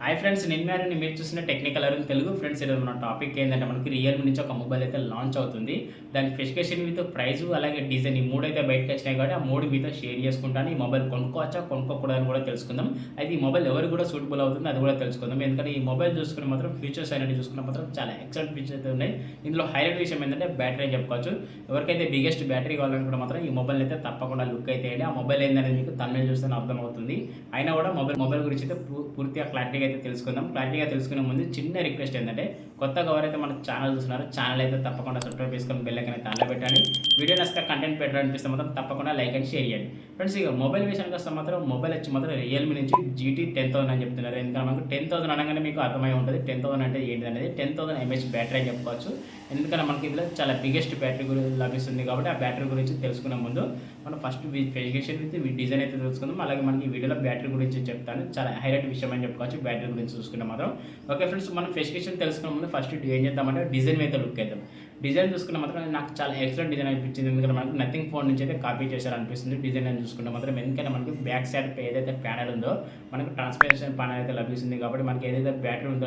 Hi friends, నేను మీరు చూసిన టెక్నికల్ అరుణ్ తెలుగు. ఫ్రెండ్స్, ఈరోజు మన టాపిక్ ఏంటంటే మనకి రియల్‌మీ నుంచి ఒక మొబైల్ అయితే లాంచ్ అవుతుంది. దాని స్పెసిఫికేషన్ విత్ ప్రైస్ అలాగే డిజైన్ ఈ 3 అయితే బయటకి వచ్చినాయి కాబట్టి ఆ 3 మీతో షేర్ చేసుకుంటాను. ఈ మొబైల్ కొనుక్కోవచ్చా కొనుక్కోకూడదా అని కూడా తెలుసుకుందాం. అయితే ఈ మొబైల్ ఎవరికి కూడా సూటబుల్ అవుతుంది అది కూడా తెలుసుకుందాం. ఎందుకంటే ఈ మొబైల్ చూసుకుని మాత్రం ఫీచర్స్ అనేవి చూసుకున్న మాత్రం చాలా ఎక్సలెంట్ ఫీచర్స్ అయితే ఉన్నాయి. ఇందులో హైలైట్ విషయం ఏంటంటే బ్యాటరీ అని చెప్పుకోవచ్చు. ఎవరికైతే బిగ్గెస్ట్ బ్యాటరీ కావాలనుకుంటే మాత్రం ఈ మొబైల్ అయితే తప్పకుండా లుక్ అయితే వేయండి. ఆ మొబైల్ ఏందనేది మీకు థంబ్‌నెయిల్ చూస్తేనే అర్థమవుతుంది. అయినా కూడా మొబైల్ గురించి అయితే పూర్తిగా క్లారిటీగా అయితే తెలుసుకుందాం. క్లారిటీగా తెలుసుకునే ముందు చిన్న రిక్వెస్ట్ ఏంటంటే కొత్తగా ఎవరైతే మన ఛానల్ చూస్తున్నారో ఛానల్ అయితే తప్పకుండా సబ్స్క్రైబ్ చేసుకొని బెల్ ఐకాన్ అయితే ఆన్‌లో పెట్టండి. వీడియో నచ్చితే కంటెంట్ బెటర్ అనిపిస్తే మాత్రం తప్పకుండా లైక్ అండ్ షేర్ చేయండి. ఫ్రెండ్స్, ఇక మొబైల్ విషయానికి వస్తే మాత్రం మొబైల్ వచ్చి మాత్రం రియల్మీ నుంచి GT 10,000 అని చెప్తున్నారు. ఎందుకంటే మనకు 10,000 అనగానే మీకు అర్థమై ఉంటుంది 10,000 అంటే ఏంటి అనేది. 10,000 mAh బ్యాటరీ అని చెప్పుకోవచ్చు. ఎందుకంటే మనకి ఇందులో చాలా బిగ్గెస్ట్ బ్యాటరీ గురించి లభిస్తుంది కాబట్టి ఆ బ్యాటరీ గురించి తెలుసుకునే ముందు మనం ఫస్ట్ స్పెసిఫికేషన్ విత్ డిజైన్ అయితే తెలుసుకుందాం. అలాగే మనకి ఈ వీడియోలో బ్యాటరీ గురించి చెప్తాను. చాలా హైలైట్ విషయం అని చెప్పుకోవచ్చు బ్యాటరీ గురించి చూసుకుంటే మాత్రం. ఓకే ఫ్రెండ్స్, మనం స్పెసిఫికేషన్ తెలుసుకునే ముందు ఫస్ట్ ఏం చేద్దామంటే డిజైన్ అయితే లుక్ వేద్దాం. డిజైన్ చూసుకున్న మాత్రం నాకు చాలా ఎక్సలెంట్ డిజైన్ అనిపించింది. ఎందుకంటే మనకు నథింగ్ ఫోన్ నుంచి అయితే కాపీ చేశారనిపిస్తుంది డిజైన్ అని చూసుకుంటే మాత్రం. ఎందుకంటే మనకి బ్యాక్ సైడ్ ఏదైతే ప్యానెల్ ఉందో మనకు ట్రాన్స్పరెన్షన్ ప్యానెల్ అయితే లభిస్తుంది కాబట్టి మనకి ఏదైతే బ్యాటరీ ఉందో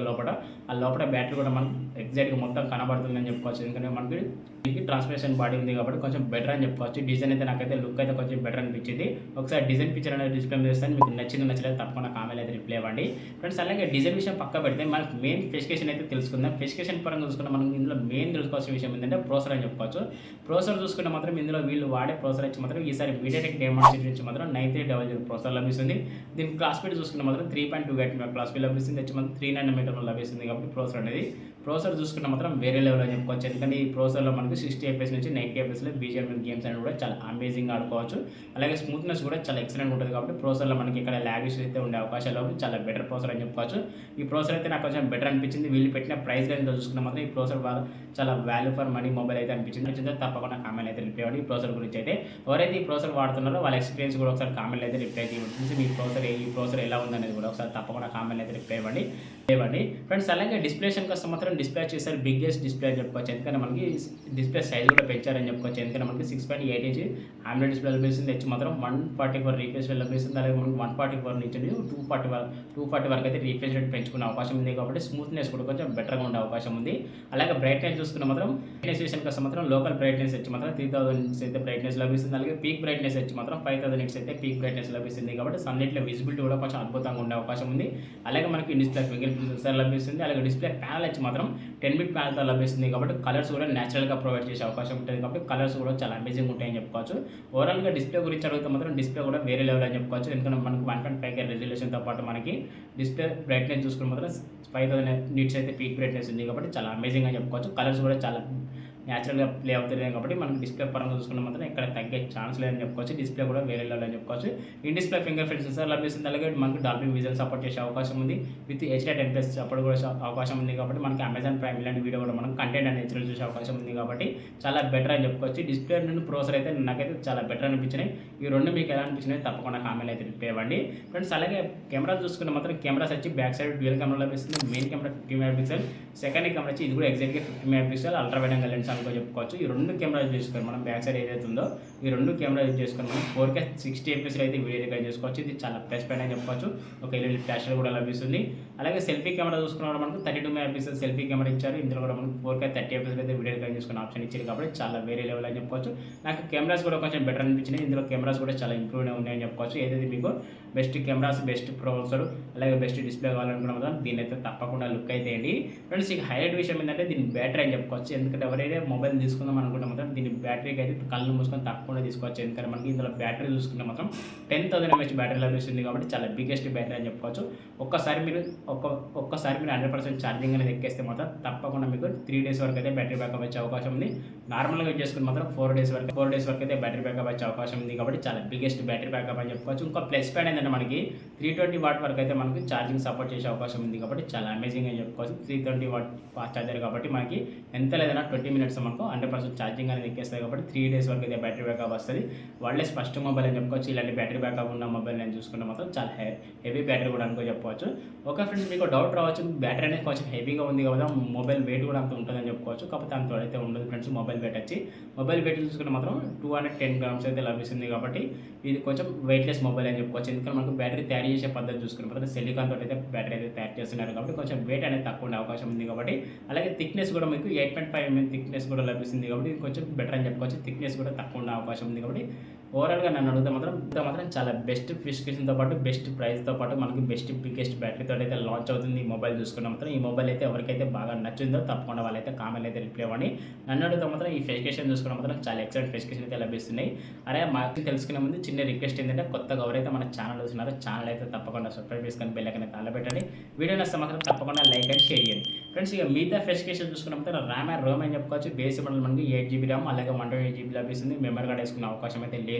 ఆ లోపల బ్యాటరీ కూడా మనకు ఎగ్జాక్ట్గా మొత్తం కనబడుతుంది అని చెప్పుకోవచ్చు. ఎందుకంటే మనకి ట్రాన్స్పరెన్షన్ బాడీ ఉంది కాబట్టి కొంచెం బెటర్ అని చెప్పుకోవచ్చు. డిజైన్ అయితే నాకైతే లుక్ అయితే కొంచెం బెటర్ అనిపించింది. ఒకసారి డిజైన్ పిక్చర్ అనేది డిస్ప్లే మీద చేస్తాను. మీకు నచ్చలేదు తప్పకుండా కామెంట్ అయితే రిప్లై ఇవ్వండి. ఫ్రెండ్స్, అలాగే డిజైన్ విషయం పక్క పెడితే మనకి మెయిన్ స్పెసిఫికేషన్ అయితే తెలుసుకుందాం. స్పెసిఫికేషన్ పరంగా చూసుకున్న మనం ఇందులో మెయిన్ తెలుసుకోవాల్సిన విషయం ఏంటంటే ప్రాసెసర్ అని చెప్పుకోవచ్చు. ప్రాసెసర్ చూసుకుంటే మాత్రం ఇందులో వీళ్ళు వాడే ప్రాసెసర్ వచ్చి మాత్రం ఈసారి మీడియాటెక్ డైమండ్ నుంచి మాత్రం 9300 ప్రాసెసర్ లభిస్తుంది. దీనికి క్లాస్ స్పీడ్ చూసుకుంటే మాత్రం 3.2 GHz క్లాస్ స్పీడ్ లభిస్తుంది. వచ్చి మాత్రం 3 nm లభిస్తుంది కాబట్టి ప్రాసెసర్ చూసుకుంటే మాత్రం వేరే లెవెల్ అని చెప్పుకోవచ్చు. ఎందుకంటే ఈ ప్రాసెసర్లో మనకి 60 FPS నుంచి 90 FPSలో BGM గేమ్స్ అనేవి కూడా చాలా అమేజింగ్ ఆడుకోవచ్చు. అలాగే స్మూత్నెస్ కూడా చాలా ఎక్సలెంట్ ఉంటుంది కాబట్టి ప్రాసెసర్లో మనకి ఇక్కడ ల్యాగ్ ఇష్యూస్ అయితే ఉండే అవకాశాలు చాలా బెటర్ ప్రాసెసర్ అని చెప్పుకోవచ్చు. ఈ ప్రాసెసర్ అయితే నాకు కొంచెం బెటర్ అనిపించింది. వీళ్ళు పెట్టిన ప్రైస్ రేంజ్ చూసుకున్న మాత్రం ఈ ప్రాసెసర్ చాలా వాల్యూ ఫర్ మనీ మొబైల్ అయితే అనిపించింది. తప్పకుండా కామెంట్ అయితే రిప్లై ఇవ్వండి. ఈ ప్రాసెసర్ గురించి అయితే ఎవరైతే ఈ ప్రాసెసర్ వాడుతున్నారో వాళ్ళ ఎక్స్పీరియన్స్ కూడా ఒకసారి కామెంట్ అయితే రిప్లై ఇవ్వండి. మీ ఈ ప్రాసెసర్ ఎలా ఉందనేది కూడా ఒకసారి తప్పకుండా కామెంట్ అయితే రిప్లై ఇవ్వండి. ఫ్రెండ్స్, అలాగే డిస్ప్లేషన్ కోసం మాత్రం డిస్ప్లే చేస్తారు బిగ్గెస్ట్ డిస్ప్లే అని చెప్పుకోవచ్చు. ఎందుకంటే మనకి డిస్ప్లే సైజ్ కూడా పెంచారని చెప్పుకోవచ్చు. ఎందుకంటే మనకి 6.8 ఇంచ్ AMOLED డిస్ప్లే లభిస్తుంది. వచ్చి మాత్రం 144 రీఫ్రెష్ రేట్ లభిస్తుంది. అలాగే మనకి 144 నుంచి 240 వరకు అయితే రీఫ్రెష్ రేట్ పెంచుకునే అవకాశం ఉంది కాబట్టి స్మూత్నెస్ కూడా కొంచెం బెటర్గా ఉండే అవకాశం ఉంది. అలాగే బ్రైట్నెస్ చూసుకున్న మాత్రం బ్రైట్నెస్ విషయానికి వస్తే మాత్రం లోకల్ బ్రైట్నెస్ వచ్చి మాత్రం 3000 నిట్స్ అయితే బ్రైట్నెస్ లభిస్తుంది. అలాగే పీక్ బ్రైట్నెస్ వచ్చి మాత్రం 5000 నిట్స్ అయితే పీక్ బ్రైట్నెస్ లభిస్తుంది కాబట్టి సన్లైట్లో విజిబిలిటీ కూడా కొంచెం అద్భుతంగా ఉండే అవకాశం ఉంది. అలాగే మనకి డిస్ప్లే ఫింగర్ ప్రింట్ సెన్సార్ లభిస్తుంది. అలాగే డిస్ప్లే ప్యానల్ వచ్చి మాత్రం 10-bit ప్యానల్తో లభిస్తుంది కాబట్టి కలర్స్ కూడా న్యాచురల్గా ప్రొవైడ్ చేసే అవకాశం ఉంటుంది కాబట్టి కలర్స్ కూడా చాలా అమేజింగ్ ఉంటాయని చెప్పుకోవచ్చు. ఓవరాల్గా డిస్ప్లే గురించి అడిగితే మాత్రం డిస్ప్లే కూడా వేరే లెవెల్ అని చెప్పుకోవచ్చు. ఎందుకంటే మనకి 1.5K రెజల్యూషన్తో పాటు మనకి డిస్ప్లే బ్రైట్నెస్ చూసుకుని మాత్రం 5000 నిట్స్ అయితే పీక్ బ్రైట్నెస్ ఉంది కాబట్టి చాలా అమేజింగ్ అని చెప్పుకోవచ్చు. కలర్స్ కూడా చాలా న్యాచురల్గా ప్లే అవుతుంది కాబట్టి మనకి డిస్ప్లే పరంగా చూసుకున్న మాత్రం ఇక్కడ తగ్గే ఛాన్స్ లేదని చెప్పుకోవచ్చు. డిస్ప్లే కూడా వేరే లెవెల్ అని చెప్పుకోవచ్చు. In display fingerprint censor లభిస్తుంది. అలాగే మనకి డాల్బీ విజన్ సపోర్ట్ చేసే అవకాశం ఉంది. విత్ HD10+ సపోర్ట్ కూడా అవకాశం ఉంది కాబట్టి మనకి అమెజాన్ ప్రైమ్ ఇలాంటి వీడియో కూడా మనం కంటెంట్ అనేది నేచురల్ చూసే అవకాశం ఉంది కాబట్టి చాలా బెటర్ అని చెప్పుకోవచ్చు. డిస్ప్లే నుండి ప్రాసెసర్ అయితే నాకైతే చాలా బెటర్ అనిపించినాయి. ఈ రెండు మీకు ఎలా అనిపించినాయి తప్పకుండా కామెంట్ అయితే రిప్లై ఇవ్వండి. ఫ్రెండ్స్, అలాగే కెమెరా చూసుకున్న మాత్రం కెమెరాస్ వచ్చి బ్యాక్ సైడ్ డ్యూయల్ కెమెరా లభిస్తుంది. Main camera 50 MP, second camera వచ్చి ఇది కూడా ఎగ్జాక్ట్గా 50 MP ultra wide angle lens అనుకో చెప్పుకోవచ్చు. ఈ రెండు కెమెరా యూజ్ చేసుకొని మనం బ్యాక్ సైడ్ ఏదైతే ఉందో ఈ రెండు కెమెరా యూజ్ చేసుకొని మనం 4K 60 FPS అయితే వీడియో రికార్డ్ చేసుకోవచ్చు. ఇది చాలా ప్లస్ పాయింట్ అని చెప్పుకోవచ్చు. ఒక LED ఫ్లాష్ కూడా లభిస్తుంది. అలాగే సెల్ఫీ కెమెరా చూసుకున్న మనకు 32 MP సెల్ఫీ కెమెరా ఇచ్చారు. ఇందులో కూడా మనకు 4K 30 FPS అయితే వీడియో రికార్డ్ చేసుకునే ఆప్షన్ ఇచ్చారు కాబట్టి చాలా వేరే లెవెల్ అని చెప్పుకోవచ్చు. నాకు కెమెరాస్ కూడా కొంచెం బెటర్ అనిపించినాయి. ఇందులో కెమెరాస్ కూడా చాలా ఇంప్రూవ్ ఉన్నాయని చెప్పుకోవచ్చు. ఏదైతే మీకు బెస్ట్ కెమెరాస్, బెస్ట్ ప్రాసెసర్, అలాగే బెస్ట్ డిస్ప్లే కావాలనుకున్న మాత్రం దీని అయితే తప్పకుండా లుక్ అయితే అండి. ఫ్రెండ్స్, ఇక హైలైట్ విషయం ఏంటంటే దీని బ్యాటరీ అని చెప్పుకోవచ్చు. ఎందుకంటే ఎవరైతే మొబైల్ తీసుకుందాం అనుకుంటే మాత్రం దీని బ్యాటరీకి అయితే కళ్ళు మూసుకొని తప్పకుండా తీసుకోవచ్చు. ఎందుకంటే మనకి ఇందులో బ్యాటరీ చూసుకుంటే మాత్రం 10,000 mAh బ్యాటరీ లభిస్తుంది కాబట్టి చాలా బిగ్గెస్ట్ బ్యాటరీ అని చెప్పుకోవచ్చు. ఒక్కసారి మీరు 100% ఛార్జింగ్ అనేది ఎక్కేస్తే మాత్రం తప్పకుండా మీకు 3 days వరకు అయితే బ్యాటరీ బ్యాకప్ వచ్చే అవకాశం ఉంది. నార్మల్గా యూజ్ చేసుకుని మాత్రం 4 days వరకు అయితే బ్యాటరీ బ్యాకప్ వచ్చే అవకాశం ఉంది కాబట్టి చాలా బిగ్గెస్ట్ బ్యాటరీ బ్యాకప్ అని చెప్పుకోవచ్చు. ఇంకా ప్లస్ పాయింట్ ఏంటంటే మనకి 320 వాట్ వరకు అయితే మనకి ఛార్జింగ్ సపోర్ట్ చేసే అవకాశం ఉంది కాబట్టి చాలా అమేజింగ్ అని చెప్పుకోవచ్చు. 320 వాట్ ఫాస్ట్ ఛార్జర్ కాబట్టి మనకి ఎంత లేదన్నా 20 minutes మనకు 100% ఛార్జింగ్ అనేది ఎక్కేస్తాయి కాబట్టి 3 days వరకు అయితే బ్యాటరీ బ్యాకప్ వస్తుంది. వాళ్ళే ఫస్ట్ మొబైల్ అని చెప్పుకోవచ్చు. ఇలాంటి బ్యాటరీ బ్యాకప్ ఉన్న మొబైల్ నేను చూసుకుంటే మాత్రం చాలా హెవీ బ్యాటరీ కూడా అనుకో చెప్పవచ్చు. ఓకే ఫ్రెండ్స్, మీకు డౌట్ రావచ్చు బ్యాటరీ అనేది కొంచెం హెవీగా ఉంది కదా, మొబైల్ వెయిట్ కూడా అంత ఉంటుందని చెప్పుకోవచ్చు. కాకపోతే అంత అయితే ఉండదు ఫ్రెండ్స్. మొబైల్ వెయిట్ చూసుకుంటే మాత్రం 210 grams అయితే లభిస్తుంది కాబట్టి కాబట్టి ఇది కొంచెం వెయిట్‌లెస్ మొబైల్ అని చెప్పుకోవచ్చు. ఎందుకంటే మనకు బ్యాటరీ తయారు చేసే పద్ధతి చూసుకున్న తర్వాత సిలికాన్ తోటైతే బ్యాటరీ అయితే తయారు చేస్తున్నారు కాబట్టి కొంచెం వెయిట్ అనేది తక్కువ ఉండే అవకాశం ఉంది కాబట్టి, అలాగే థిక్‌నెస్ కూడా మీకు 8.5 ఎంఎం థిక్‌నెస్ కూడా లభిస్తుంది కాబట్టి ఇది కొంచెం బెటర్ అని చెప్పుకోవచ్చు. థిక్‌నెస్ కూడా తక్కువ ఉండే అవకాశం ఉంది కాబట్టి ఓవరాల్‌గా నన్ను అడిగితే మాత్రం చాలా బెస్ట్ స్పెసిఫికేషన్‌తో పాటు, బెస్ట్ ప్రైస్‌తో పాటు మనకి బెస్ట్ బిగ్గెస్ట్ బ్యాటరీతో అయితే లాంచ్ అవుతుంది ఈ మొబైల్ చూసుకున్న మాత్రం. ఈ మొబైల్ అయితే ఎవరికైతే బాగా నచ్చిందో తప్పకుండా వాళ్ళైతే కామెంట్‌లో అయితే రిప్లై ఇవ్వండి. నన్ను అడిగితే మాత్రం ఈ స్పెసిఫికేషన్ చూసుకున్న మాత్రం చాలా ఎక్సలెంట్ స్పెసిఫికేషన్ అయితే లభిస్తున్నాయి. అరే మాకు తెలుసుకునే ముందు చిన్న రిక్వెస్ట్ ఏంటంటే కొత్తగా ఎవరైతే మన ఛానల్ చూస్తున్నారో ఛానల్ అయితే తప్పకుండా సబ్స్క్రైబ్ చేసుకొని బెల్ ఐకాన్ అయితే ఆన్‌లో పెట్టండి. వీడియో నచ్చితే మాత్రం తప్పకుండా లైక్ అండ్ షేర్ చేయండి. ఫ్రెండ్స్ ఇక మిగతా స్పెసిఫికేషన్ చూసుకున్న మాత్రం ర్యామ్ అండ్ రోమ్ అని చెప్పుకోవచ్చు. బేస్ మోడల్ మనకి 8 GB ర్యామ్ అలాగే 128 GB లభిస్తుంది. మెమరీ కార్డ్ వేసుకునే అవకాశం అయితే లేదు.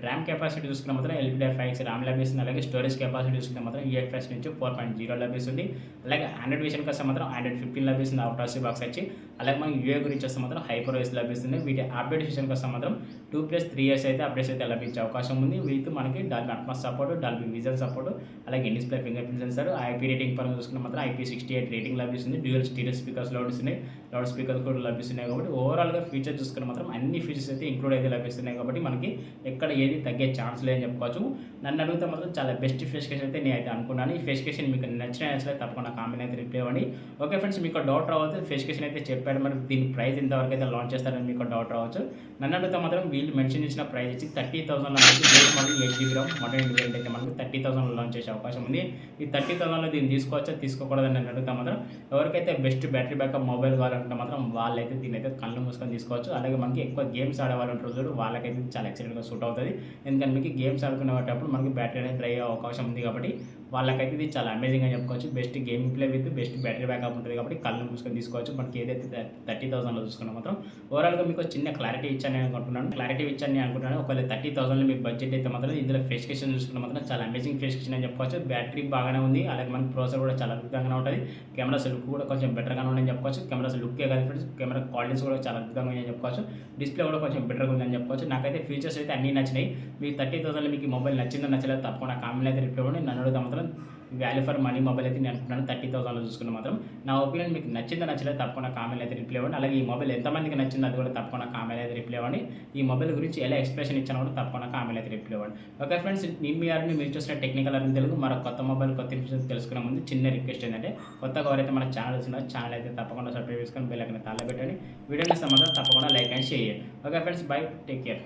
ర్యామ్ కెపాసిటీ చూసుకున్న మాత్రం LPDDR5X ర్యామ్ లభిస్తుంది. అలాగే స్టోరేజ్ కెపాసిటీ చూసుకుంటే మాత్రం UFS నుంచి 4.0 లభిస్తుంది. అలాగే ఆండ్రాయిడ్ విషయానికి వస్తే మాత్రం ఆండ్రాయిడ్ 15 లభిస్తుంది అవుట్ ఆఫ్ ది బాక్స్ వచ్చి. అలాగే మనకి యూఏ గురించి వస్తే మాత్రం HyperOS లభిస్తుంది. వీటి అప్డేట్ విషయానికి వస్తే మాత్రం 2+3 ఇయర్స్ అయితే అప్డేట్స్ అయితే లభించే అవకాశం ఉంది. వీటి మనకి Dolby Atmos support, Dolby Vision support, అలాగే in display fingerprint sensor, IP rating పరంగా చూసుకుంటే మాత్రం IP68 రేటింగ్ లభిస్తుంది. Dual stereo speakers loud speakers కూడా లభిస్తున్నాయి కాబట్టి ఓవరాల్‌గా ఫీచర్ చూసుకుంటే మాత్రం అన్ని ఫీచర్స్ అయితే ఇంక్లూడ్ అయితే లభిస్తున్నాయి కాబట్టి మనకి ఎక్కడ ఏది తగ్గే ఛాన్స్ లేదని చెప్పుకోవచ్చు. నన్ను అడిగితే మాత్రం చాలా బెస్ట్ స్పెసిఫికేషన్ అయితే నేనైతే అనుకున్నాను. ఈ స్పెసిఫికేషన్ మీకు నచ్చలేదు తప్పకుండా కామెంట్ అయితే రిప్లై ఇవ్వండి. ఓకే ఫ్రెండ్స్, మీకు డౌట్ రావచ్చు, స్పెసిఫికేషన్ అయితే చెప్పాడు, మరి దీని ప్రైస్ ఇంతవరకు అయితే లాంచ్ చేస్తారని మీకు డౌట్ రావచ్చు. నన్ను అడిగితే మాత్రం వీళ్ళు మెన్షన్ చేసిన ప్రైస్ వచ్చి 30,000 మనకి బేస్ మోడల్ 8 GB ర్యామ్ 128 అయితే మనకి 30,000 లాంచ్ చేసే అవకాశం ఉంది. ఈ 30,000లో దీన్ని తీసుకోవచ్చా తీసుకోకూడదని నన్ను అడిగితే మాత్రం ఎవరికైతే బెస్ట్ బ్యాటరీ బ్యాకప్ మొబైల్ కావాలంటే మాత్రం వాళ్ళైతే దీన్ని అయితే కళ్ళు మూసుకొని తీసుకోవచ్చు. అలాగే మనకి ఎక్కువ గేమ్స్ ఆడేవాళ్ళు ఉంటారు చూడు, వాళ్ళకైతే చాలా ఎక్సలెంట్‌గా సూట్ అవుతుంది. ఎందుకంటే మీకు గేమ్స్ ఆడుకునేటప్పుడు మనకి బ్యాటరీ అనేది డ్రై అయ్యే అవకాశం ఉంది కాబట్టి వాళ్ళకైతే ఇది చాలా అమేజింగ్ అని చెప్పుకోవచ్చు. Best gaming play with best battery backup ఉంటుంది కాబట్టి కళ్ళు మూసుకొని తీసుకోవచ్చు. మనకి ఏదైతే 30,000లో చూసుకున్నా మాత్రం ఓవరాల్‌గా మీకు చిన్న క్లారిటీ ఇచ్చాను అనుకుంటున్నాను. ఒకవేళ 30,000లో మీకు బడ్జెట్ అయితే మాత్రం ఇందులో స్పెసిఫికేషన్ చూసుకున్న మాత్రం చాలా అమేజింగ్ స్పెసిఫికేషన్ అని చెప్పుకోవచ్చు. బ్యాటరీ బాగానే ఉంది. అలాగే మనకి ప్రాసెసర్ కూడా చాలా అద్భుతంగా ఉంటుంది. కెమెరాస్ లుక్ కూడా కొంచెం బెటర్‌గానే ఉందని చెప్పుకోవచ్చు. కెమెరాస్ లుక్కే కాదు ఫ్రెండ్స్, కెమెరా క్వాలిటీస్ కూడా చాలా అద్భుతంగా ఉన్నాయని చెప్పుకోవచ్చు. డిస్ప్లే కూడా కొంచెం బెటర్‌గా ఉందని చెప్పుకోవచ్చు. నాకైతే ఫీచర్స్ అయితే అన్నీ నచ్చినాయి. మీకు 30,000లో మీకు ఈ మొబైల్ నచ్చిందో నచ్చలేదో తప్పకుండా కామెంట్‌లో అయితే రిప్లై ఇవ్వండి. నన్ను అడిగితే మాత్రం వాల్యూ ఫర్ మనీ మొబైల్ అయితే నేను అనుకుంటున్నాను. 30,000లో చూసుకున్న మాత్రం నా ఒపీనియన్ మీకు నచ్చిందో నచ్చలేదో తప్పకుండా కామెంట్‌లో అయితే రిప్లై ఇవ్వండి. అలాగే ఈ మొబైల్ ఎంతమందికి నచ్చిందో అది కూడా తప్పకుండా కామెంట్‌లో అయితే రిప్లై ఇవ్వండి. ఈ మొబైల్ గురించి ఎలా ఎక్స్‌ప్లనేషన్ ఇచ్చానో కూడా తప్పకుండా కామెంట్‌లో అయితే రిప్లై ఇవ్వండి. ఓకే ఫ్రెండ్స్, మీరు చూసిన టెక్నికల్ అర్నింగ్ తెలుగు మరో కొత్త మొబైల్ కొత్త ఇన్ఫర్మేషన్ తెలుసుకునే ముందు చిన్న రిక్వెస్ట్ ఏంటంటే కొత్తగా ఎవరైతే మన ఛానల్ చూస్తున్నారో ఛానల్ అయితే తప్పకుండా సబ్స్క్రైబ్ చేసుకొని బెల్ ఐకాన్ తాళ పెట్టండి. వీడియో నచ్చితే మాత్రం తప్పకుండా లైక్ అండ్ షేర్ చేయండి. Okay friends, by, take care.